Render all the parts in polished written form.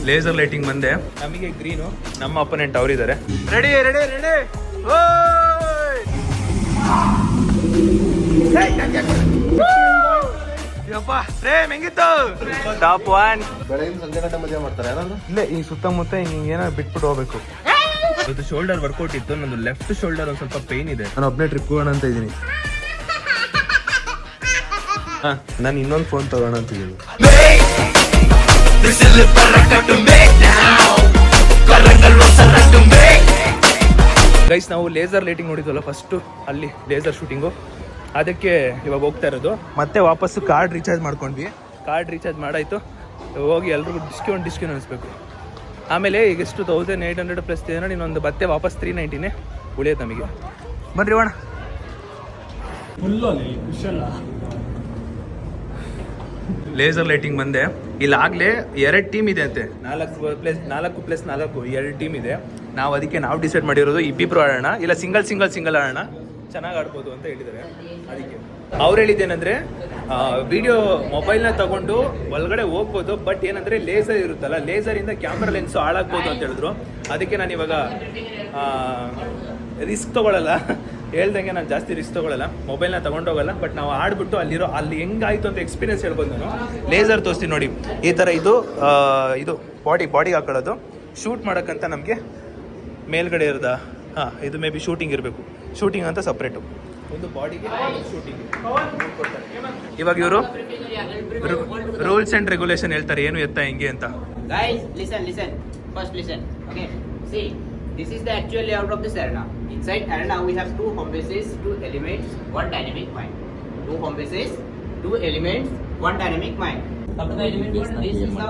Laser lighting ಬಂದೆ. ನಮಗೆ green, ನಮ್ಮ ಅಪೋನೆಂಟ್ ಅವರಿದ್ದಾರೆ. Ready ready ready. ಪ್ರೇಮ್ ಹೆಂಗಿತ್ತು? ಟಾಪ್ 1. ಬೆಳಗಿನ ಸಂಜೆ ಗಂಟೆ ಮದುವೆ ಮಾಡ್ತಾರೆ ಯಾರಾದ್ರೂ ಇಲ್ಲೇ ಈ ಸುತ್ತಮುತ್ತ ಹಿಂಗೆ ಏನೋ ಬಿಟ್ಬಿಟ್ಟು ಹೋಗ್ಬೇಕು. ಇದು ಶೋಲ್ಡರ್ ವರ್ಕೌಟ್ ಇತ್ತು, ನಂದು ಲೆಫ್ಟ್ ಶೋಲ್ಡರ್ ಒಂದು ಸ್ವಲ್ಪ ಪೇನ್ ಇದೆ. ನಾನು ಒಬ್ಬನೇ ಟ್ರಿಪ್ ಹೋಗೋಣ ಅಂತ ಇದ್ದೀನಿ. ನಾನು ಇನ್ನೊಂದು ಫೋನ್ ತಗೋಣ ಅಂತ ಇದ್ದೀನಿ. ಗೈಸ್, ನಾವು ಲೇಸರ್ ಲೈಟಿಂಗ್ ನೋಡಿದ್ವಲ್ಲ ಫಸ್ಟು, ಅಲ್ಲಿ ಲೇಸರ್ ಶೂಟಿಂಗು, ಅದಕ್ಕೆ ಇವಾಗ ಹೋಗ್ತಾ ಇರೋದು. ಮತ್ತೆ ವಾಪಸ್ಸು ಕಾರ್ಡ್ ರೀಚಾರ್ಜ್ ಮಾಡ್ಕೊಂಡ್ವಿ. ಕಾರ್ಡ್ ರೀಚಾರ್ಜ್ ಮಾಡಾಯಿತು. ಹೋಗಿ ಎಲ್ರಿಗೂ ಡಿಸ್ಕೌಂಟ್ ಅನಿಸ್ಬೇಕು. ಆಮೇಲೆ ಈಗ ಎಷ್ಟು 1800 ಪ್ಲಸ್ 300, ಇನ್ನೊಂದು ಮತ್ತೆ ವಾಪಸ್ 390 ಉಳಿಯೋದು ನಮಗೆ. ಬನ್ರಿ ಹೋಣ. ಲೇಸರ್ ಲೈಟಿಂಗ್ ಬಂದೆ. ಇಲ್ಲಾಗಲೇ 2 ಟೀಮ್ ಇದೆ ಅಂತೆ. 4+4 2 ಟೀಮ್ ಇದೆ. ನಾವು ಡಿಸೈಡ್ ಮಾಡಿರೋದು ಇಬ್ಬಿಬ್ರು ಆಡೋಣ, ಇಲ್ಲ ಸಿಂಗಲ್ ಆಡೋಣ, ಚೆನ್ನಾಗಿ ಆಡ್ಬೋದು ಅಂತ ಹೇಳಿದ್ದಾರೆ. ಅದಕ್ಕೆ ಅವ್ರು ಹೇಳಿದ್ದೇನೆಂದರೆ ವಿಡಿಯೋ ಮೊಬೈಲ್ನ ತಗೊಂಡು ಒಳಗಡೆ ಹೋಗ್ಬೋದು, ಬಟ್ ಏನಂದರೆ ಲೇಸರ್ ಇರುತ್ತಲ್ಲ, ಲೇಸರಿಂದ ಕ್ಯಾಮ್ರಾ ಲೆನ್ಸು ಹಾಳಾಗ್ಬೋದು ಅಂತ ಹೇಳಿದ್ರು. ಅದಕ್ಕೆ ನಾನು ಇವಾಗ ರಿಸ್ಕ್ ತೊಗೊಳ್ಳಲ್ಲ, ಹೇಳ್ದಂಗೆ ನಾನು ಜಾಸ್ತಿ ರಿಸ್ಕ್ ತೊಗೊಳ್ಳಲ್ಲ, ಮೊಬೈಲ್ನ ತೊಗೊಂಡೋಗಲ್ಲ. ಬಟ್ ನಾವು ಆಡ್ಬಿಟ್ಟು ಅಲ್ಲಿ ಹೆಂಗಾಯಿತು ಅಂತ ಎಕ್ಸ್ಪೀರಿಯನ್ಸ್ ಹೇಳ್ಬೋದು ನಾನು. ಲೇಸರ್ ತೋರಿಸ್ತೀನಿ ನೋಡಿ, ಈ ಥರ ಇದು ಬಾಡಿಗೆ ಹಾಕೊಳ್ಳೋದು. ಶೂಟ್ ಮಾಡೋಕ್ಕಂತ ನಮಗೆ ಮೇಲ್ಗಡೆ ಇರೋದ ಇದು ಮೇ ಬಿ ಶೂಟಿಂಗ್ ಇರಬೇಕು. ಶೂಟಿಂಗ್ ಅಂತ ಸಪ್ರೇಟು, ಒಂದು ಬಾಡಿಗೆ ಶೂಟಿಂಗ್. ಇವಾಗ ಇವರು ರೂಲ್ಸ್ ಆ್ಯಂಡ್ ರೆಗ್ಯುಲೇಷನ್ ಹೇಳ್ತಾರೆ, ಏನು ಎತ್ತ ಹೆಂಗೆ ಅಂತ. Guys, listen. First listen. Okay. See, this is the actual layout of this arena. Inside arena we have 2 home bases, 2 elements, 1 dynamic mine. 2 home bases, 2 elements, 1 dynamic mine. Come to the element is this is the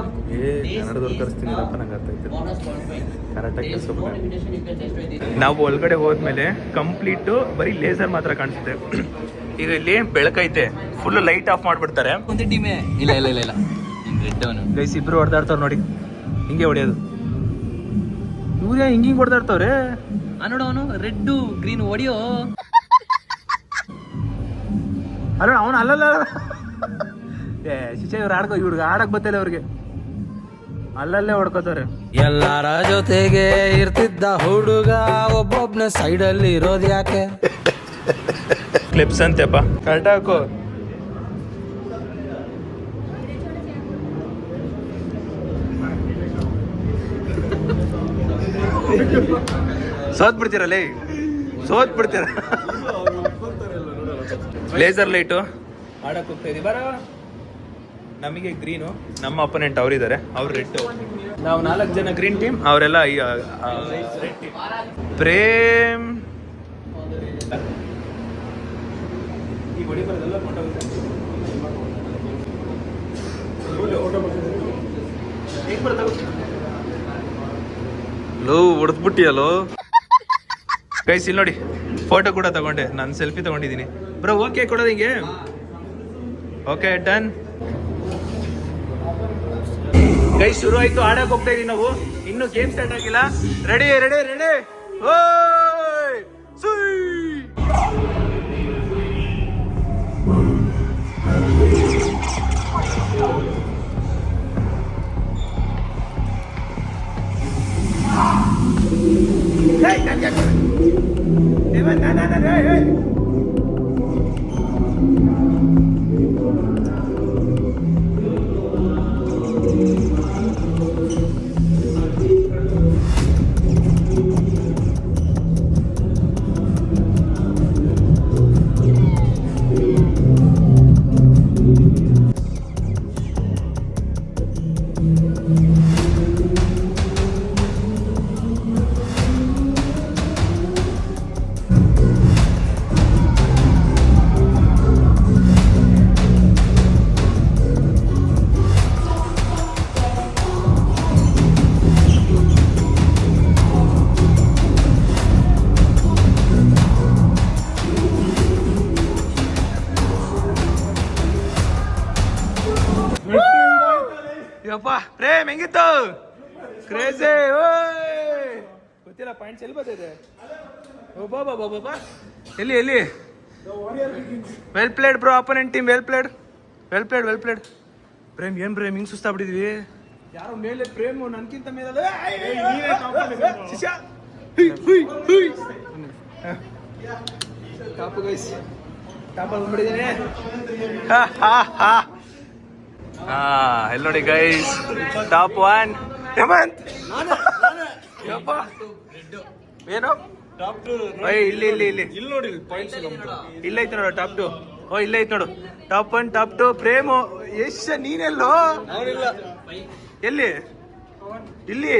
ನಾವು ಒಳಗಡೆ ಹೋದ್ಮೇಲೆ complete ಬರೀ laser ಮಾತ್ರ ಕಾಣಿಸುತ್ತೆ. ಈಗ ಇಲ್ಲಿ ಬೆಳಕೈತೆ, full light off ಮಾಡ್ಬಿಡ್ತಾರೆ. ಒಂದು ಟೀಮೇ ಇಲ್ಲ ಗೈಸ್ ಇಬ್ರು ಹೊಡೆದಾಡ್ತಾವ್ರು ನೋಡಿ, ಹಿಂಗೆ ಹೊಡೆಯೋದು. ಇವ್ರೇ ಹಿಂಗೆ ಹೊಡೆದಾಡ್ತಾವ್ರೆ. ನೋಡು ರೆಡ್ ಗ್ರೀನ್ ಹೊಡಿಯೋ. ಅಲ್ಲ ಅವನು ಅಲ್ಲಲ್ಲ ಶಿಕ್ಷೆ ಇವ್ರಿಗೆ ಆಡಕ್ ಬತ್ತಿಲ್ಲ ಅವ್ರಿಗೆ, ಅಲ್ಲಲ್ಲೇ ಹೊಡ್ಕೋತಾರೆ. ಎಲ್ಲಾರ ಜೊತೆಗೆ ಇರ್ತಿದ್ದ ಹುಡುಗ ಒಬ್ಬೊಬ್ನ ಸೈಡಲ್ಲಿ ಇರೋದು ಯಾಕೆ? ಕ್ಲಿಪ್ಸ್ ಅಂತೆಪ್ಪ, ಕರೆಕ್ಟ್ ಹಾಕು. ಸೋತ್ ಬಿಡ್ತೀರ. ಲೇಸರ್ ಲೈಟು ಆಡಕ್ಕೆ ಹೋಗ್ತಾ ಇದೀವಿ. ಬರ, ನಮಗೆ ಗ್ರೀನು, ನಮ್ಮ ಅಪೋನೆಂಟ್ ಅವರಿದ್ದಾರೆ, ಅವ್ರು ರೆಡ್. ನಾವು 4 ಜನ ಗ್ರೀನ್ ಟೀಮ್, ಅವರೆಲ್ಲ ರೆಡ್ ಟೀಮ್. ಪ್ರೇಮ್ ಈಗ ಹೊಡಿ ಬರೋದೆಲ್ಲ ಲೋ ಹೊಡೆದ್ಬಿಟ್ಟಿಯಲ್ಲೋ. ಗೈಸ್ ಇಲ್ಲಿ ನೋಡಿ, ಫೋಟೋ ಕೂಡ ತಗೊಂಡೆ, ನಾನು ಸೆಲ್ಫಿ ತಗೊಂಡಿದ್ದೀನಿ. ಬ್ರೋ ಓಕೆ ಕೊಡೋದು ಹಿಂಗೆ? Okay done. ಗೈಸ್ ಶುರು ಆಯ್ತು, ಆಡಕ್ಕೆ ಹೋಗ್ತಾ ಇದೀವಿ ನಾವು. ಇನ್ನು ಗೇಮ್ ಸ್ಟಾರ್ಟ್ ಆಗಿಲ್ಲ. ರೆಡಿ ಓಯ್ ಸುಯ್. ಯಪ್ಪ ಪ್ರೇಮ್ ಹೆಂಗಿತ್ತು? ಕ್ರೇಜಿ. ಗೊತ್ತಿಲ್ಲ ಪಾಯಿಂಟ್ಸ್ ಎಲ್ಲಿ ಬರ್ತಿದೆ. ಒಬ್ಬ ಎಲ್ಲಿ well played bro, opponent team well played. Prem ಏನು ಪ್ರೇಮ್ ಹಿಂಗೆ ಸುಸ್ತಾಗ್ಬಿಟ್ಟಿದ್ವಿ. ಯಾರೋ ಮೇಲೆ ಪ್ರೇಮ್ ನನ್ಕಿಂತ ಮೇಲೆ ಶಿಷ್ಯ ಟಾಪ್ ಗೈಸ್ ಟಾಪಲ್ಲಿ ಬಂದ್ಬಿಟ್ಟಿದ್ದೀನಿ. ಎಲ್ಲಿ ನೋಡಿ ಗೈಸ್ ಟಾಪ್ 1 ಹೇಮಂತ್. ಯಪ್ಪ ಏನು ಇಲ್ಲಿ ಇಲ್ಲಿ ಇಲ್ಲಿ ಇಲ್ಲಿ ನೋಡಿ ಪಾಯಿಂಟ್ಸ್ ಇಲ್ಲ ಐತೆ ನೋಡು ಟಾಪ್ 2. ಓ ಇಲ್ಲ ಐತೆ ನೋಡು top 1 top 2 frame Yash Neenello ಎಲ್ಲಿ ಇಲ್ಲಿ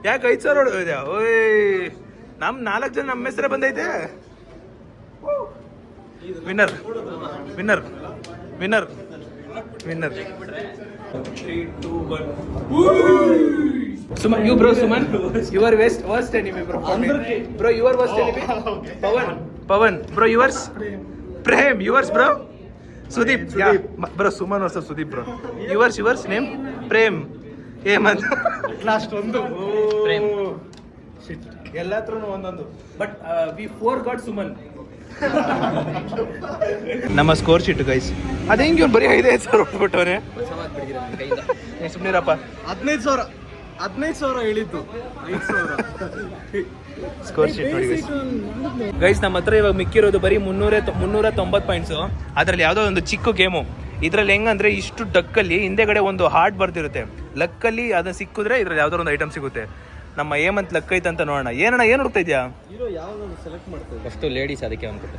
ಯಾಕೆ 5,000 ಹೊಡೆದ? ಓಯ್ ನಮ್ 4 ಜನ ನಮ್ಮ ಹೆಸರೇ ಬಂದೈತೆ. Winner winner winner winner. Suman, you bro, Suman, your worst enemy bro. Bro, your worst enemy. Pawan, bro, yours. Prem, yours bro. Sudeep, yeah, bro, Suman also Sudeep bro. Yours name Prem. Hemant. Last one. Prem. Shit. ಎಲ್ಲಾತ್ರೂನು ಒಂದೊಂದು. But we forgot Suman. ನಮ್ಮ score sheet guys ಅದೇ ಹಿಂಗೆ ಇವ್ನು ಬರೀ 5,000 ಹೊಟ್ಬಿಟ್ಟವ್ರೆ. ಸುಮ್ಮನಿರಪ್ಪ. 15,000 ಹೇಳಿದ್ದು 5,000 score sheet ನೋಡಿ guys. ನಮ್ಮ ಹತ್ರ ಇವಾಗ ಮಿಕ್ಕಿರೋದು ಬರೀ 390 ಪಾಯಿಂಟ್ಸು. ಅದರಲ್ಲಿ ಯಾವುದೋ ಒಂದು ಚಿಕ್ಕ ಗೇಮು. ಇದರಲ್ಲಿ ಹೆಂಗಂದ್ರೆ ಇಷ್ಟು ಡಕ್ಕಲ್ಲಿ ಹಿಂದೆಗಡೆ ಒಂದು ಹಾರ್ಟ್ ಬರ್ತಿರುತ್ತೆ. ಲಕ್ಕಲ್ಲಿ ಅದನ್ನ ಸಿಕ್ಕಿದ್ರೆ ಇದ್ರಲ್ಲಿ ಯಾವ್ದಾದ್ರು ಒಂದು ಐಟಮ್ ಸಿಗುತ್ತೆ. ನಮ್ಮ ಹೇಮಂತ್ ಲಕ್ ಐತೆ ಅಂತ ನೋಡೋಣ. ಏನಣ್ಣ ಏನು ಹುಡುಕ್ತಾ ಇದೆಯಾ? ಸೆಲೆಕ್ಟ್ ಮಾಡ್ತಾರೆ ಫಸ್ಟು ಲೇಡೀಸ್ ಅದಕ್ಕೆ ಅನ್ಕೊಟ್ಟೆ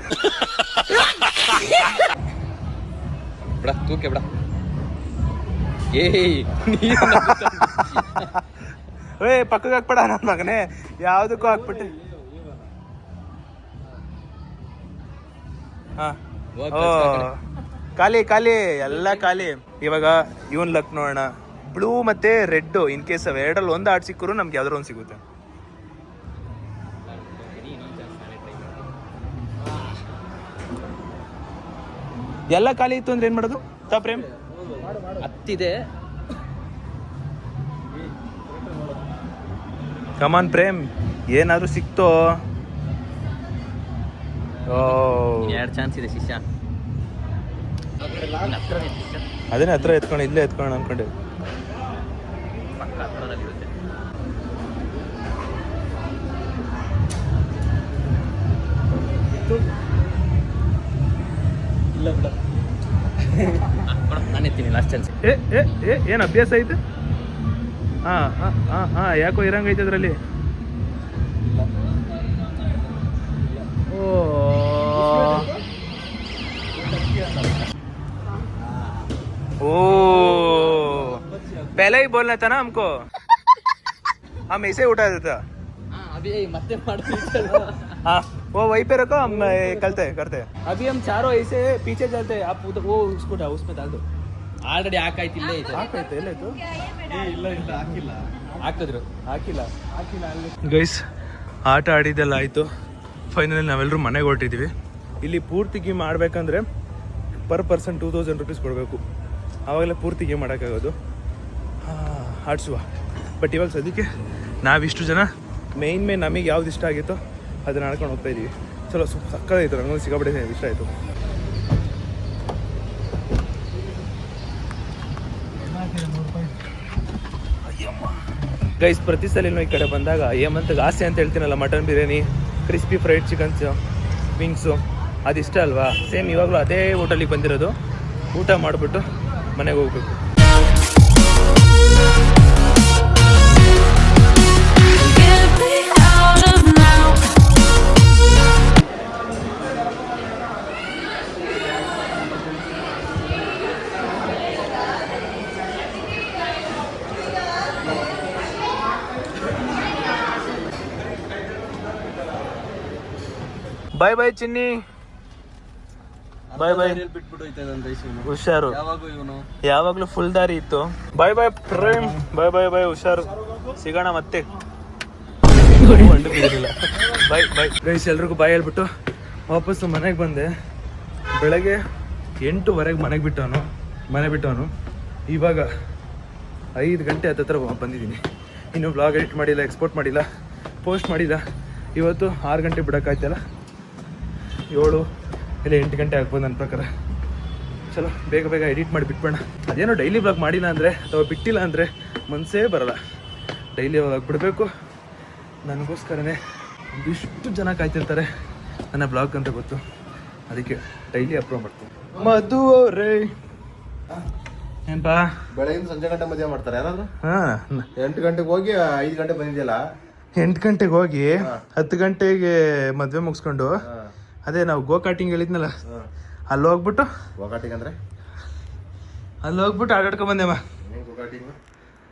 ಬಿಡ ತೂಕೆ ಬಿಡ. ಏ ಪಕ್ಕಕ್ಕೆ ಹಾಕ್ಬೇಡ ನನ್ನ ಮಗನೇ, ಯಾವುದಕ್ಕೂ ಹಾಕ್ಬಿಟ್ಟೆ. ಖಾಲಿ ಖಾಲಿ ಎಲ್ಲ ಖಾಲಿ. ಇವಾಗ ಇವನ್ ಲಕ್ ನೋಡೋಣ. ಬ್ಲೂ ಮತ್ತೆ ರೆಡ್ ಇನ್ ಕೇಸ್ ಎರಡರಲ್ಲಿ ಒಂದು ಆರ್ಟ್ ಸಿಕ್ಕರು ನಮ್ಗೆ ಯಾವ್ದಾರು ಒಂದು ಸಿಗುತ್ತೆ. ಎಲ್ಲ ಖಾಲಿ ಇತ್ತು ಅಂದ್ರೆ ಏನ್ ಮಾಡೋದು? ಪ್ರೇಮ್ ಹತ್ತಿದೆ. ಕಮಾನ್ ಪ್ರೇಮ್, ಏನಾದ್ರು ಸಿಕ್ತೋ? ಎರಡು ಚಾನ್ಸ್ ಇದೆ ಶಿಷ್ಯ. ಅದನ್ನೇ ಹತ್ರ ಎತ್ಕೊಂಡು ಇಲ್ಲೇ ಎತ್ಕೊಂಡು ಅನ್ಕೊಂಡೆ. ಇಲ್ಲ ಬಿಡ ನಾನು ಎತ್ತೀನಿ ಲಾಸ್ಟ್ ಚಾನ್ಸ್. ಏನು ಅಭ್ಯಾಸ ಐತೆ? ಹಾಂ ಯಾಕೋ ಇರಂಗೈತೆ ಅದರಲ್ಲಿ. ओ पहले ही बोलना था ना हमको, हम ऐसे उठा देता. अभी ಮತ್ತೆ हाँ वो वहीं पे रखो, हम करते हैं. अभी हम चारों ऐसे पीछे चलते हैं. आप वो उसको उठाओ, उसमें डाल दो. ಆಲ್ರೆಡಿ ಹಾಕಾಯ್ತು. ಇಲ್ಲೇ ಇದೆ. ಹಾಕಾಯ್ತು ಎಲ್ಲಾಯ್ತು? ಇಲ್ಲ ಹಾಕಿದ್ರು. ಹಾಕಿಲ್ಲ ಅಲ್ಲಿ. ಗೈಸ್ ಆಟ ಆಡಿದ್ದೆಲ್ಲ ಆಯಿತು. ಫೈನಲಿ ನಾವೆಲ್ಲರೂ ಮನೆಗೆ ಹೊರಟಿದ್ದೀವಿ. ಇಲ್ಲಿ ಪೂರ್ತಿ ಗೇಮ್ ಆಡಬೇಕಂದ್ರೆ ಪರ್ ಪರ್ಸನ್ 2,000 ರೂಪೀಸ್ ಕೊಡಬೇಕು. ಆವಾಗಲೇ ಪೂರ್ತಿ ಗೇಮ್ ಮಾಡೋಕ್ಕಾಗೋದು. ಆಡಿಸುವ. ಬಟ್ ಇವಾಗ ಸದ್ಯಕ್ಕೆ ನಾವಿಷ್ಟು ಜನ ಮೇನ್ ನಮಗೆ ಯಾವ್ದು ಇಷ್ಟ ಆಗಿತ್ತೋ ಅದನ್ನ ಆಡ್ಕೊಂಡು ಹೋಗ್ತಾ ಇದ್ದೀವಿ. ಚಲೋ ಸಕ್ಕತ್ತಾಯಿತು, ನನಗೊಂದು ಸಿಕ್ಕಾಪಟ್ಟೆ ಇಷ್ಟ ಆಯಿತು. ಗೈಸ್ ಪ್ರತಿ ಸಲ ಈ ಕಡೆ ಬಂದಾಗ ಹೇಮಂತ್ಗೆ ಆಸೆ ಅಂತ ಹೇಳ್ತೀನಲ್ಲ, mutton biryani, crispy fried chickens, wings ಅದಿಷ್ಟ ಅಲ್ವಾ. ಸೇಮ್ ಇವಾಗಲೂ ಅದೇ ಹೋಟೆಲಿಗೆ ಬಂದಿರೋದು. ಊಟ ಮಾಡಿಬಿಟ್ಟು ಮನೆಗೆ ಹೋಗ್ಬೇಕು. ಬಾಯ್ ಬಾಯ್ ಚಿನ್ನಿ, ಬಾಯ್ ಬಾಯ್. ಹುಷಾರು, ಯಾವಾಗ್ಲೂ ಫುಲ್ ದಾರಿ ಇತ್ತು. ಬಾಯ್ ಬಾಯ್ ಪ್ರೇಮ್, ಬಾಯ್ ಬಾಯ್ ಬಾಯ್, ಹುಷಾರು, ಸಿಗೋಣ ಮತ್ತೆ. ಬಾಯ್ ಬಾಯ್ ಗೈಸ್, ಎಲ್ರಿಗೂ ಬಾಯ್ ಹೇಳ್ಬಿಟ್ಟು ವಾಪಸ್ಸು ಮನೆಗೆ ಬಂದೆ. ಬೆಳಗ್ಗೆ 8:00 ಮನೆ ಬಿಟ್ಟವನು. ಇವಾಗ 5 ಗಂಟೆ ಹತ್ರ ಬಂದಿದ್ದೀನಿ. ಇನ್ನು ವ್ಲಾಗ್ ಎಡಿಟ್ ಮಾಡಿಲ್ಲ, ಎಕ್ಸ್ಪೋರ್ಟ್ ಮಾಡಿಲ್ಲ, ಪೋಸ್ಟ್ ಮಾಡಿಲ್ಲ. ಇವತ್ತು 6 ಗಂಟೆ ಬಿಡೋಕ್ಕಾಯ್ತಲ್ಲ, 7 ಇಲ್ಲ 8 ಗಂಟೆ ಆಗ್ಬೋದು ನನ್ನ ಪ್ರಕಾರ. ಚಲೋ ಬೇಗ ಬೇಗ ಎಡಿಟ್ ಮಾಡಿ ಬಿಟ್ಬೇಡ. ಅದೇನೋ ಡೈಲಿ ಬ್ಲಾಗ್ ಮಾಡಿಲ್ಲ ಅಂದರೆ ಅಥವಾ ಬಿಟ್ಟಿಲ್ಲ ಅಂದರೆ ಮನಸ್ಸೇ ಬರಲ್ಲ. ಡೈಲಿ ಬ್ಲಾಗ್ ಬಿಡಬೇಕು. ನನಗೋಸ್ಕರನೇ ಒಂದಿಷ್ಟು ಜನ ಕಾಯ್ತಿರ್ತಾರೆ ನನ್ನ ಬ್ಲಾಗ್ ಅಂತ ಗೊತ್ತು, ಅದಕ್ಕೆ ಡೈಲಿ ಅಪ್ಲೋಡ್ ಮಾಡ್ತೀನಿ. ಮಧು ಅವರೇ ಏನ್ಪಾ ಬೆಳಗಿನ ಸಂಜೆ ಗಂಟೆ ಮದುವೆ ಮಾಡ್ತಾರೆ ಯಾರಾದ್ರು? ಹಾಂ 8 ಗಂಟೆಗೆ ಹೋಗಿ 5 ಗಂಟೆ ಬಂದಿದೆಯಲ್ಲ. 8 ಗಂಟೆಗೆ ಹೋಗಿ 10 ಗಂಟೆಗೆ ಮದುವೆ ಮುಗಿಸ್ಕೊಂಡು ಅದೇ ನಾವು ಗೋಕಾಟಿಂಗ್ ಹೇಳಿದ್ನಲ್ಲ ಅಲ್ಲಿ ಹೋಗ್ಬಿಟ್ಟು ಗೋಕಾಟಿಂಗ್ ಅಂದ್ರೆ ಅಲ್ಲಿ ಹೋಗ್ಬಿಟ್ಟು ಆಟಾಡ್ಕೊಂಡ್ ಬಂದೆಮ್ಮ. ಗೋಕಾಟಿಂಗ್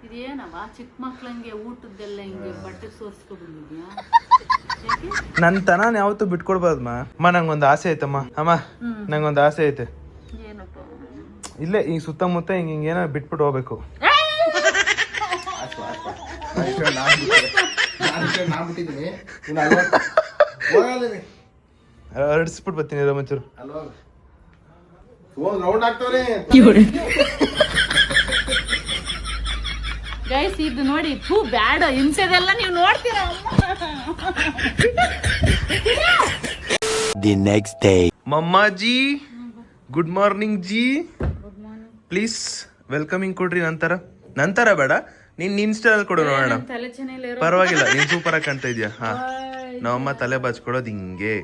ಇದೇನವ ಚಿಕ್ಕ ಮಕ್ಳಂಗೆ ಊಟದ್ದೆಲ್ಲ ಹಿಂಗೆ ಬಟ್ಟೆ ಸೋರ್ಸ್ಕೊ ಬಂದಿದ್ಯಾ? ನನ್ನ ತನ ಯಾವತ್ತೂ ಬಿಟ್ಕೊಡ್ಬಾರ್ದಮ್ಮ. ಅಮ್ಮ ನಂಗೊಂದು ಆಸೆ ಐತಮ್ಮ. ಅಮ್ಮ ನಂಗೊಂದು ಆಸೆ ಐತೆ. ಏನಪ್ಪ? ಇಲ್ಲೇ ಈ ಸುತ್ತಮುತ್ತ ಹಿಂಗೆ ಏನೋ ಬಿಟ್ಬಿಟ್ಟು ಹೋಗ್ಬೇಕು. ನಾನ್ ಬಿಟ್ಟಿದ್ದೀನಿ. ಹರಡಿಸ್ಬಿಟ್ಟು ಬರ್ತೀನಿ ರಮಚೂರು. ರೌಂಡ್ ಆಗ್ತವ್ರೆ. ಗೈಸ್ ಇದು ನೋಡಿ ಬ್ಯಾಡ ಹಿಂಸೆದೆಲ್ಲ ನೀವು ನೋಡ್ತೀರಾ? The next day. ಮಮ್ಮಾಜಿ good morning ji. Please welcoming ಕೊಡ್ರಿ. ನಂತರ ಬೇಡ, ನೀನ್ ಇನ್ಸ್ಟಾಲ್ ಕೊಡು ನೋಡೋಣ. ತಲೆ ಚೆನ್ನಾಗಿಲ್ಲ ಪರವಾಗಿಲ್ಲ, ನೀನ್ ಸೂಪರ್ ಆಗಿ ಕಾಣ್ತಾ ಇದೀಯ. ಹಾ, ನಮ್ಮಮ್ಮ ತಲೆ ಬಾಚ್ಕೊಡೋದು ಹಿಂಗೆ.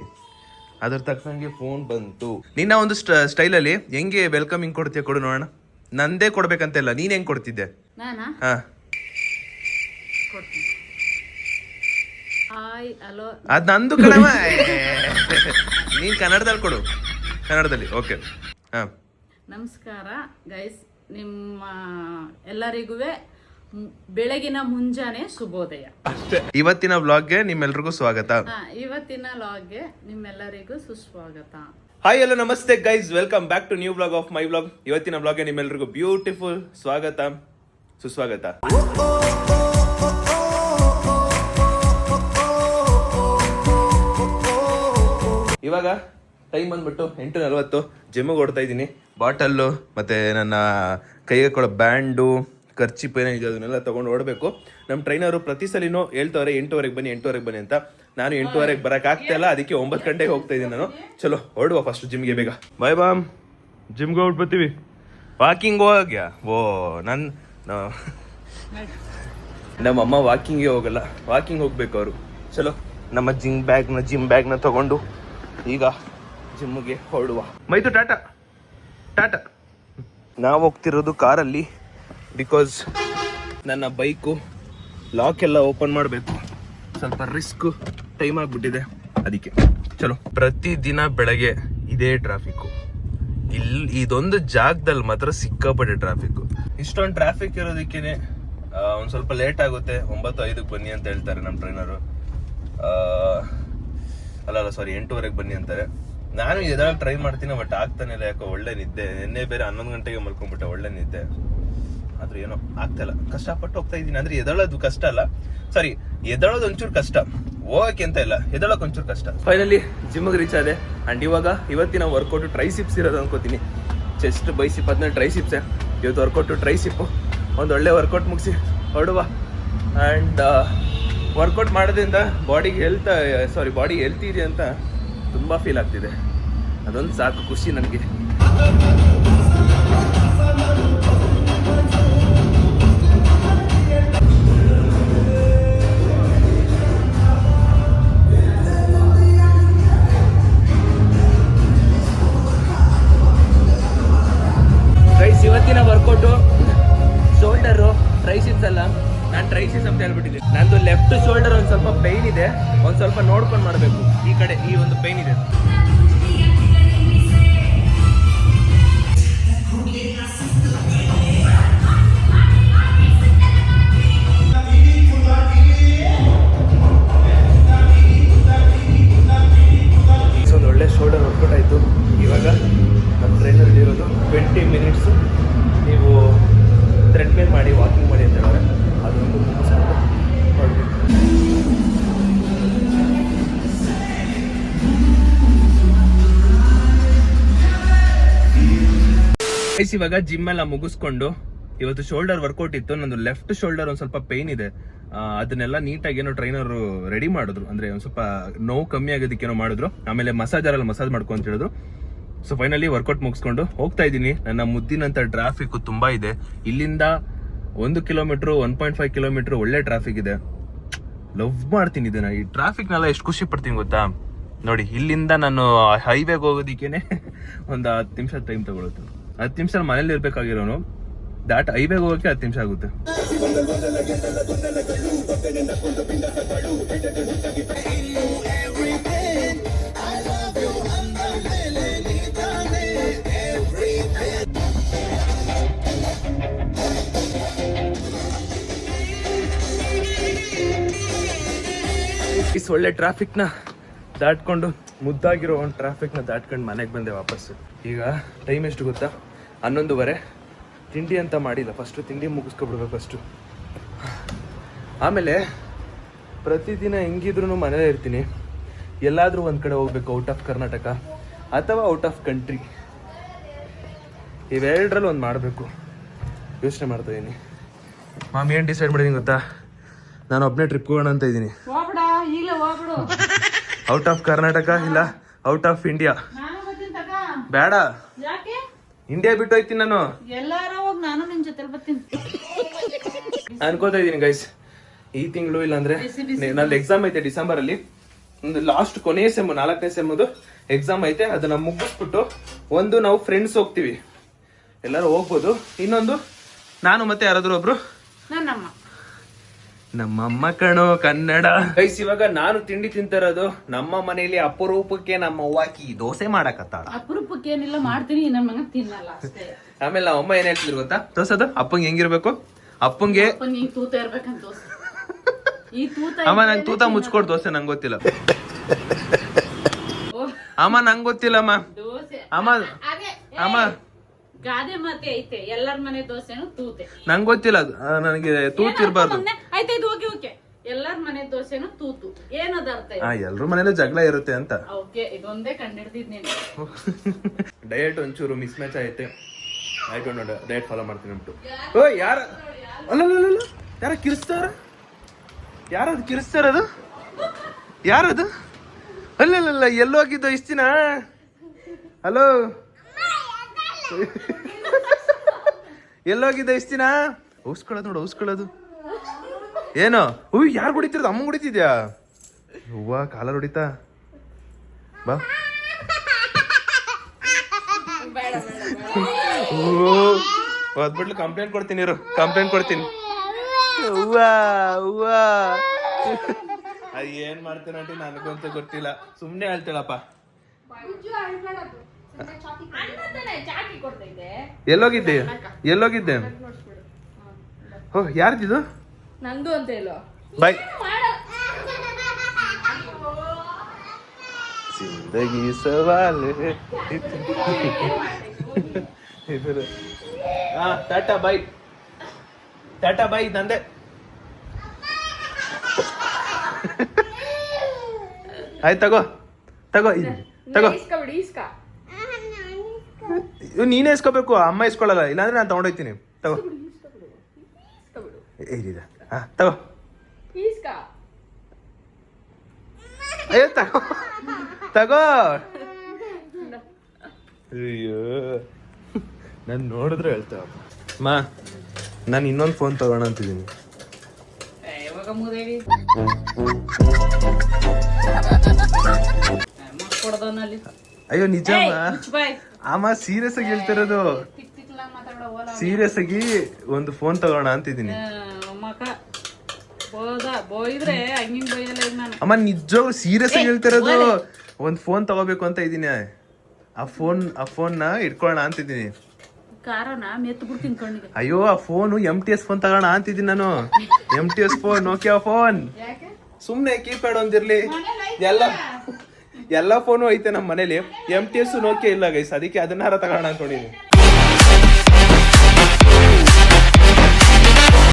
ಅದ್ರ ತಕ್ಕಂಗೆ ಫೋನ್ ಬಂತು. ನಿನ್ನ ಒಂದು ಸ್ಟೈಲಲ್ಲಿ ಹೆಂಗೆ ವೆಲ್ಕಮಿಂಗ್ ಕೊಡ್ತೀಯ ಕೊಡು ನೋಡೋಣ. ನಂದೇ ಕೊಡ್ಬೇಕಂತೆಲ್ಲ, ನೀನ್ ಹೆಂಗ್ ಕೊಡ್ತಿದ್ದೆ? ನಾನಾ ಹಾ ಕೊಡ್ತೀನಿ. Hi hello. ಅದ್ ನಂದು ಕಣವ. ನೀನ್ ಕನ್ನಡದಲ್ಲಿ ಕೊಡು. ಕನ್ನಡದಲ್ಲಿ ಓಕೆ. ಹಾ ನಮಸ್ಕಾರ ಗೈಸ್, ನಿಮ್ಮ ಎಲ್ಲರಿಗೂ ಬೆಳಗಿನ ಮುಂಜಾನೆ ಶುಭೋದಯ. ಇವತ್ತಿನ ವ್ಲಾಗ್ಗೆ ನಿಮ್ಮೆಲ್ರಿಗೂ ಸ್ವಾಗತ. ಇವತ್ತಿನ ಲಾಗ್ಗೆ ನಿಮ್ಮೆಲ್ಲರಿಗೂ ಸುಸ್ವಾಗತ. ಹಾಯ್ ಹಲೋ ನಮಸ್ತೆ guys, welcome back to new vlog of my vlog. ಇವತ್ತಿನ ವ್ಲಾಗ್ಗೆ ನಿಮ್ಮೆಲ್ರಿಗೂ ಬ್ಯೂಟಿಫುಲ್ ಸ್ವಾಗತ ಸುಸ್ವಾಗತ. ಇವಾಗ ಟೈಮ್ ಬಂದ್ಬಿಟ್ಟು 8:40. ಜಿಮ್ಮಿಗೆ ಓಡ್ತಾ ಇದ್ದೀನಿ. ಬಾಟಲ್ಲು ಮತ್ತೆ ನನ್ನ ಕೈಗೆ ಹಾಕೊಳ್ಳೋ ಬ್ಯಾಂಡು ಖರ್ಚಿಪ್ ಏನಿದೆ ಅದನ್ನೆಲ್ಲ ತೊಗೊಂಡು ಓಡಬೇಕು. ನಮ್ಮ ಟ್ರೈನರು ಪ್ರತಿ ಸಲಿನೂ ಹೇಳ್ತವ್ರೆ 8:00 ಬನ್ನಿ 8:00 ಬನ್ನಿ ಅಂತ. ನಾನು 8:00 ಬರೋಕ್ಕಾಗ್ತಾ ಇಲ್ಲ, ಅದಕ್ಕೆ 9 ಗಂಟೆಗೆ ಹೋಗ್ತಾ ಇದ್ದೀನಿ ನಾನು. ಚಲೋ ಹೊರಡುವ ಫಸ್ಟ್ ಜಿಮ್ಗೆ ಬೇಗ. ಬಾಯ್ ಬಾಮ್, ಜಿಮ್ಗೆ ಹೋಗ್ಬಿಡ್ತೀವಿ. ವಾಕಿಂಗ್ ಹೋಗ್ಯಾ? ಓ ನಮ್ಮಮ್ಮ ವಾಕಿಂಗ್ಗೆ ಹೋಗಲ್ಲ, ವಾಕಿಂಗ್ ಹೋಗ್ಬೇಕು ಅವರು. ಚಲೋ ನಮ್ಮ ಜಿಮ್ ಬ್ಯಾಗ್ನ ತಗೊಂಡು ಈಗ ಜಿಮ್ಗೆ ಹೊರಡುವ. ಮೈತು ಟಾಟಾ ಟಾಟಾ. ನಾವು ಹೋಗ್ತಿರೋದು ಕಾರಲ್ಲಿ, ಬಿಕಾಸ್ ನನ್ನ ಬೈಕು ಲಾಕ್ ಎಲ್ಲ ಓಪನ್ ಮಾಡಬೇಕು. ಸ್ವಲ್ಪ ರಿಸ್ಕ್ ಟೈಮ್ ಆಗಿಬಿಟ್ಟಿದೆ, ಅದಕ್ಕೆ. ಚಲೋ ಪ್ರತಿದಿನ ಬೆಳಗ್ಗೆ ಇದೇ ಟ್ರಾಫಿಕ್ಕು. ಇದೊಂದು ಜಾಗದಲ್ಲಿ ಮಾತ್ರ ಸಿಕ್ಕಾಪಟ್ಟೆ ಟ್ರಾಫಿಕ್ಕು. ಇಷ್ಟೊಂದು ಟ್ರಾಫಿಕ್ ಇರೋದಕ್ಕೇನೆ ಒಂದು ಸ್ವಲ್ಪ ಲೇಟ್ ಆಗುತ್ತೆ. 9:05 ಬನ್ನಿ ಅಂತ ಹೇಳ್ತಾರೆ ನಮ್ಮ ಟ್ರೈನರು. ಅಲ್ಲ ಸಾರಿ 8:00 ಬನ್ನಿ ಅಂತಾರೆ. ನಾನು ಎದ್ದೇಳಕ್ ಟ್ರೈ ಮಾಡ್ತೀನಿ, ಬಟ್ ಆಗ್ತಾನೆ ಇಲ್ಲ. ಯಾಕೋ ಒಳ್ಳೆ ನಿದ್ದೆ. ನಿನ್ನೆ ಬೇರೆ 11 ಗಂಟೆಗೆ ಮಲ್ಕೊಂಡ್ಬಿಟ್ಟೆ, ಒಳ್ಳೆ ನಿದ್ದೆ. ಆದ್ರೂ ಏನೋ ಆಗ್ತಾ ಇಲ್ಲ, ಕಷ್ಟಪಟ್ಟು ಹೋಗ್ತಾ ಇದ್ದೀನಿ. ಅಂದ್ರೆ ಎದ್ದೇಳೋದು ಕಷ್ಟ ಅಲ್ಲ, ಸಾರಿ ಎದ್ದೇಳೋದು ಒಂಚೂರು ಕಷ್ಟ, ಹೋಗಕ್ಕೆ ಅಂತ ಇಲ್ಲ, ಎದ್ದೇಳೋಕೆ ಒಂಚೂರು ಕಷ್ಟ. ಫೈನಲಿ ಜಿಮ್ಗೆ ರೀಚ್ ಆದೆ. ಅಂಡ್ ಇವತ್ತಿನ ವರ್ಕೌಟ್ ಟ್ರೈಸಿಪ್ಸ್ ಇರೋದು ಅನ್ಕೋತೀನಿ. ಚೆಸ್ಟ್ ಬೈಸಿಪ್ ಆದ್ಮೇಲೆ ಟ್ರೈಸಿಪ್ಸೆ ಇವತ್ತು ವರ್ಕೌಟು. ಟ್ರೈಸಿಪ್ಪು ಒಂದು ಒಳ್ಳೆ ವರ್ಕೌಟ್ ಮುಗಿಸಿ ಹೊರಡುವ. ಆ್ಯಂಡ್ ವರ್ಕೌಟ್ ಮಾಡೋದ್ರಿಂದ ಬಾಡಿ ಹೆಲ್ತಿ ಇದೆ ಅಂತ ತುಂಬ ಫೀಲ್ ಆಗ್ತಿದೆ. ಅದೊಂದು ಸಾಕು ಖುಷಿ ನನಗೆ. ಗೈಸ್, ಇವತ್ತಿನ ವರ್ಕೌಟು ಶೋಲ್ಡರು, ಟ್ರೈಸಿಪ್ಸ್ ಅಲ್ಲ. ನಾನು ಟ್ರೈಸಿಪ್ಸ್ ಅಂತ ಹೇಳ್ಬಿಟ್ಟಿದ್ದೀನಿ. ನಂದು ಲೆಫ್ಟ್ ಶೋಲ್ಡರ್ ಒಂದು ಸ್ವಲ್ಪ ಪೈನ್ ಇದೆ, ಒಂದು ಸ್ವಲ್ಪ ನೋಡ್ಕೊಂಡು ಮಾಡಬೇಕು. ಈ ಕಡೆ ಈ ಒಂದು ಪೈನ್ ಇದೆ. ಒಂದು ಒಳ್ಳೆ ಶೋಲ್ಡರ್ ವರ್ಕೌಟ್ ಆಯಿತು. ಇವಾಗ ನಮ್ಮ ಟ್ರೈನರ್ ಇರೋದು 20 ಮಿನಿಟ್ಸು ನೀವು ಥ್ರೆಡ್ಮಿಲ್ ಮಾಡಿ ವಾಕಿಂಗ್ ಮಾಡಿ ಅಂತ ಹೇಳಿದ್ರೆ ಅದೊಂದು ಮುಗಿಸ್ಕೊಂಡು ಹೊರಡ್ಬೇಕು. ಇವಾಗ ಜಿಮ್ ಎಲ್ಲ ಮುಗಿಸ್ಕೊಂಡು ಇವತ್ತು ಶೋಲ್ಡರ್ ವರ್ಕೌಟ್ ಇತ್ತು. ನಂದು ಲೆಫ್ಟ್ ಶೋಲ್ಡರ್ ಒಂದು ಸ್ವಲ್ಪ ಪೈನ್ ಇದೆ. ಅದನ್ನೆಲ್ಲ ನೀಟಾಗಿ ಏನೋ ಟ್ರೈನರ್ ರೆಡಿ ಮಾಡಿದ್ರು. ಅಂದ್ರೆ ಒಂದು ಸ್ವಲ್ಪ ನೋವು ಕಮ್ಮಿ ಆಗೋದಕ್ಕೇನೋ ಮಾಡಿದ್ರು. ಆಮೇಲೆ ಮಸಾಜರಲ್ಲಿ ಮಸಾಜ್ ಮಾಡ್ಕೊ ಅಂತ ಹೇಳಿದ್ರು. ಸೊ ಫೈನಲಿ ವರ್ಕೌಟ್ ಮುಗಿಸ್ಕೊಂಡು ಹೋಗ್ತಾ ಇದ್ದೀನಿ. ನನ್ನ ಮುದ್ದಿನಂತ ಟ್ರಾಫಿಕ್ ತುಂಬಾ ಇದೆ. ಇಲ್ಲಿಂದ 1 ಕಿಲೋಮೀಟರ್ 1.5 ಕಿಲೋಮೀಟರ್ ಒಳ್ಳೆ ಟ್ರಾಫಿಕ್ ಇದೆ. ಲವ್ ಮಾಡ್ತೀನಿ ಇದನ್ನ. ಈ ಟ್ರಾಫಿಕ್ನೆಲ್ಲ ಎಷ್ಟು ಖುಷಿ ಪಡ್ತೀನಿ ಗೊತ್ತಾ. ನೋಡಿ, ಇಲ್ಲಿಂದ ನಾನು ಹೈವೇಗೆ ಹೋಗೋದಿಕ್ಕೇನೆ ಒಂದು 10 ನಿಮಿಷ ಟೈಮ್ ತಗೊಳುತ್ತೆ. 10 ನಿಮಿಷ ಮನೇಲಿ ಇರ್ಬೇಕಾಗಿರೋನು ಹೈವೇಗೆ ಹೋಗೋಕೆ 10 ನಿಮಿಷ ಆಗುತ್ತೆ. ಇಸ್ ಒಳ್ಳೆ ಟ್ರಾಫಿಕ್ನ ದಾಟ್ಕೊಂಡು, ಮುದ್ದಾಗಿರೋ ಒಂದು ಟ್ರಾಫಿಕ್ನ ದಾಟ್ಕೊಂಡು ಮನೆಗೆ ಬಂದೆ ವಾಪಸ್ಸು. ಈಗ ಟೈಮ್ ಎಷ್ಟು ಗೊತ್ತಾ? 11:15. ತಿಂಡಿ ಅಂತ ಮಾಡಿಲ್ಲ. ಫಸ್ಟು ತಿಂಡಿ ಮುಗಿಸ್ಕೊಬಿಡ್ಬೇಕು ಫಸ್ಟು. ಆಮೇಲೆ ಪ್ರತಿದಿನ ಹೆಂಗಿದ್ರು ಮನೇಲೇ ಇರ್ತೀನಿ. ಎಲ್ಲಾದರೂ ಒಂದು ಕಡೆ ಹೋಗ್ಬೇಕು, ಔಟ್ ಆಫ್ ಕರ್ನಾಟಕ ಅಥವಾ ಔಟ್ ಆಫ್ ಕಂಟ್ರಿ. ಇವೆರಡರಲ್ಲಿ ಒಂದು ಮಾಡಬೇಕು ಯೋಚನೆ ಮಾಡ್ತಾ ಇದ್ದೀನಿ. ಮಾಮಿ ಏನು ಡಿಸೈಡ್ ಮಾಡಿದೀನಿ ಗೊತ್ತಾ? ನಾನು ಒಬ್ಬನೇ ಟ್ರಿಪ್ ಹೋಗೋಣ ಅಂತ ಇದ್ದೀನಿ. ಔಟ್ ಆಫ್ ಕರ್ನಾಟಕ ಇಲ್ಲ ಔಟ್ ಆಫ್ ಇಂಡಿಯಾ. ಬೇಡ, ಇಂಡಿಯಾ ಬಿಟ್ಟು ಹೋಗ್ತೀನಿ ನಾನು. ನಾನು ನಿನ್ ಜೊತೆ ಬರ್ತೀನಿ ಅನ್ಕೋತಾ ಇದ್ದೀನಿ ಗೈಸ್. ಈ ತಿಂಗಳು ಇಲ್ಲಾಂದ್ರೆ ನನ್ನ ಎಕ್ಸಾಮ್ ಐತೆ ಡಿಸೆಂಬರ್ ಅಲ್ಲಿ. ಒಂದು ಲಾಸ್ಟ್ ಕೊನೆಯ ಸೆಮ್, 4ನೇ ಸೆಮ್ಮದು ಎಕ್ಸಾಮ್ ಐತೆ. ಅದನ್ನ ಮುಗಿಸ್ಬಿಟ್ಟು ಒಂದು ನಾವು ಫ್ರೆಂಡ್ಸ್ ಹೋಗ್ತೀವಿ, ಎಲ್ಲರೂ ಹೋಗ್ಬೋದು. ಇನ್ನೊಂದು ನಾನು ಮತ್ತೆ ಯಾರಾದ್ರೂ ಒಬ್ರು ನಮ್ಮಮ್ಮ ಕಣೋ ಕನ್ನಡ. ಗೈಸ್, ಇವಾಗ ನಾನು ತಿಂಡಿ ತಿಂತಿರೋದು ನಮ್ಮ ಮನೆಯಲ್ಲಿ ಅಪರೂಪಕ್ಕೆ ನಮ್ಮ ಅವ್ವಾಕಿ ದೋಸೆ ಮಾಡಕತ್ತಾಳ. ಅಪರೂಪಕ್ಕೆ ಏನಿಲ್ಲ, ಮಾಡ್ತೀನಿ, ನನ್ನ ಮಗ ತಿನ್ನಲ್ಲ ಅಷ್ಟೇ. ಆಮೇಲೆ ನಮ್ಮ ಅಮ್ಮ ಏನ್ ಹೇಳ್ತಿದ್ರು ಗೊತ್ತಾ? ದೋಸೆದು ಅಪ್ಪಂಗೆ ಹೆಂಗಿರ್ಬೇಕು? ಅಪ್ಪಂಗೆ ತೂತ ಇರ್ಬೇಕಂತ ದೋಸೆ. ಈ ತೂತ ಅಮ್ಮ ನಂಗೆ ತೂತ ಮುಚ್ಕೊಡ್ ದೋಸೆ ನಂಗೆ ಗೊತ್ತಿಲ್ಲ. ಅಮ್ಮ ನಂಗೆ ಗೊತ್ತಿಲ್ಲಮ್ಮ. ದೋಸೆ ಅಮ್ಮ ಅಮ್ಮ ಗಾದೆ ಮಾತೆ ಐತೆ, ಎಲ್ಲರ ಮನೆ ದೋಸೆನು ತೂತೆ. ನಂಗೆ ಗೊತ್ತಿಲ್ಲ, ನನಗೆ ತೂತ್ ಇರ್ಬಾರ್ದು. ಆಯ್ತು, ಓಕೆ ಓಕೆ. ಎಲ್ಲರ ಮನೆ ದೋಸೆನು ತೂತು. ಏನದ ಅರ್ಥ? ಎಲ್ರ ಮನೇಲೂ ಜಗಳ ಇರುತ್ತೆ ಅಂತ. ಓಕೆ, ಇದೊಂದೇ ಕಂಡಿಡ್ದಿದ್ ನೀನು. ಡಯಟ್ ಒಂಚೂರು ಮಿಸ್ ಮ್ಯಾಚ್ ಐತೆ. ಆಯ್ತು ನೋಡ, ಡಯಟ್ ಫಾಲೋ ಮಾಡ್ತೀನಿ ಅಂದ್ಬಿಟ್ಟು. ಓ ಯಾರ ಅಲ್ಲ ಯಾರ ಕಿರಿಸ್ತಾರ? ಯಾರದು ಕಿರಿಸ್ತಾರದು? ಯಾರದು? ಅಲ್ಲ ಎಲ್ಲೋಗಿದ್ದು ಇಷ್ಟ ದಿನ? ಹಲೋ, ಎಲ್ಲೋಗಿದ್ದ ಇಷ್ಟ ದಿನ? ಔಸ್ಕೊಳ್ಳೋದು ನೋಡು, ಔಸ್ಕೊಳ್ಳೋದು ಏನೋ. ಯಾರು ಹೊಡಿತಿರೋದು? ಅಮ್ಮ ಹೊಡಿತಿದ್ಯಾ? ಹೂವ ಕಾಲರ್ ಹೊಡಿತಾ? ಬಾ. ಅದ್ಬಿಟ್ಲು ಕಂಪ್ಲೇಂಟ್ ಕೊಡ್ತೀನಿ ಇರು, ಕಂಪ್ಲೇಂಟ್ ಕೊಡ್ತೀನಿ. ಏನ್ ಮಾಡ್ತೀನಂಟಿ ನನಗಂತೂ ಗೊತ್ತಿಲ್ಲ, ಸುಮ್ನೆ ಹೇಳ್ತೇಳಪ್ಪ. ಎಲ್ಲೋಗಿದ್ದೆ? ಎಲ್ಲೋಗಿದ್ದೆ? ಓ, ಯಾರ್ದಿದು? ನಂದು ಅಂತ ಹೇಳೋ. ಬಾಯ್. ಜಿಂದಗಿ ಸವಾಲ್. ಟಾಟಾ ಬಾಯ್, ಟಾಟಾ ಬಾಯ್. ನಂದೆ ಆಯ್ತು, ತಗೋ ತಗೋ ತಗೋ. ನೀನೇ ಇಸ್ಕೋಬೇಕು, ಅಮ್ಮ ಇಸ್ಕೊಳ್ಳಲ್ಲ. ಇಲ್ಲಾಂದ್ರೆ ನಾನು ತಗೊಂಡೋಗ್ತೀನಿ. ತಗೋ. ಏನಿದೆ? ಹಾ, ತಗೋ. ಅಯ್ಯೋ, ತಗೋ ತಗೋ. ಅಯ್ಯೋ, ನಾನು ನೋಡಿದ್ರೆ ಹೇಳ್ತಾವ. ಮಾ, ನಾನು ಇನ್ನೊಂದು ಫೋನ್ ತಗೋಣ ಅಂತಿದ್ದೀನಿ. ಅಯ್ಯೋ ನಿಜಮ್ಮ, ಅಮ್ಮ ಸೀರಿಯಸ್ ಆಗಿ ಹೇಳ್ತಿರೋದು. ಸೀರಿಯಸ್ ಆಗಿ ಒಂದು ಫೋನ್ ತಗೋಣ ಅಂತಿದ್ದೀನಿ. ಅಮ್ಮ ನಿಜವಾಗ್ಲೂ ಸೀರಿಯಸ್ ಆಗಿ ಹೇಳ್ತಿರೋದು. ಒಂದ್ ಫೋನ್ ತಗೋಬೇಕು ಅಂತ ಇದೀನಿ. ಆ ಫೋನ್ ನ ಇಟ್ಕೊಳ್ಳೋಣ ಅಂತಿದ್ದೀನಿ. ಅಯ್ಯೋ, ಆ ಫೋನು MTS ಫೋನ್ ತಗೋಣ ಅಂತಿದ್ದೀನಿ ನಾನು. MTS phone, Nokia phone. ಸುಮ್ನೆ ಕೀಪ್ಯಾಡ್ ಒಂದಿರ್ಲಿ. ಎಲ್ಲ ಫೋನು ಐತೆ ನಮ್ಮ ಮನೇಲಿ. MTS ನೋಕಿಯಾ ಇಲ್ಲ ಗೈಸ್, ಅದಕ್ಕೆ ಅದನ್ನಾರ ತಗೋಣ ಅನ್ಕೊಂಡಿದ್ದೀನಿ.